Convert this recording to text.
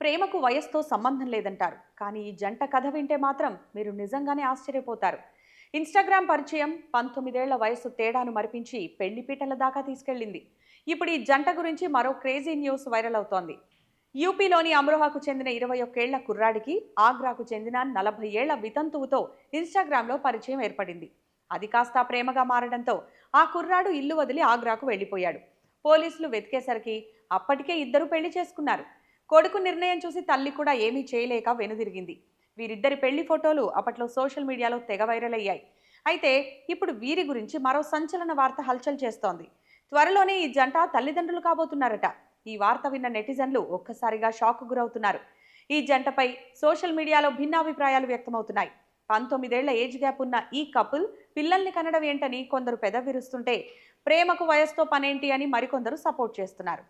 ప్రేమకు వయస్సుతో సంబంధం లేదంటారు. కానీ ఈ జంట కథ వింటే మాత్రం మీరు నిజంగానే ఆశ్చర్యపోతారు. ఇన్‌స్టాగ్రామ్ పరిచయం 19 ఏళ్ల వయస్సు తేడాను మరిపించి పెళ్లిపీటల దాకా తీసుకెళ్లింది. ఇప్పుడు ఈ జంట గురించి మరో క్రేజీ న్యూస్ వైరల్ అవుతోంది. యూపీలోని అమ్రోహాకు చెందిన 21 ఏళ్ల కుర్రాడికి ఆగ్రాకు చెందిన 40 ఏళ్ల వితంతువుతో ఇన్‌స్టాగ్రామ్‌లో పరిచయం ఏర్పడింది. అది కాస్త ప్రేమగా మారడంతో ఆ కుర్రాడు ఇల్లు వదిలి ఆగ్రాకు వెళ్లిపోయాడు. పోలీసులు వెతికేసరికి అప్పటికే ఇద్దరు పెళ్లి చేసుకున్నారు. కొడుకు నిర్ణయం చూసి తల్లి కూడా ఏమీ చేయలేక వెనుదిరిగింది. వీరిద్దరి పెళ్లి ఫోటోలు అప్పట్లో సోషల్ మీడియాలో తెగ వైరల్ అయ్యాయి. అయితే ఇప్పుడు వీరి గురించి మరో సంచలన వార్త హల్చల్ చేస్తోంది. త్వరలోనే ఈ జంట తల్లిదండ్రులు కాబోతున్నారట. ఈ వార్త విన్న నెటిజన్లు ఒక్కసారిగా షాక్ గురవుతున్నారు. ఈ జంటపై సోషల్ మీడియాలో భిన్నాభిప్రాయాలు వ్యక్తమవుతున్నాయి. 19 ఏళ్ల ఏజ్ గ్యాప్ ఉన్న ఈ కపుల్ పిల్లల్ని కనడం ఏంటని కొందరు పెదవిరుస్తుంటే, ప్రేమకు వయసుతో పనేంటి అని మరికొందరు సపోర్ట్ చేస్తున్నారు.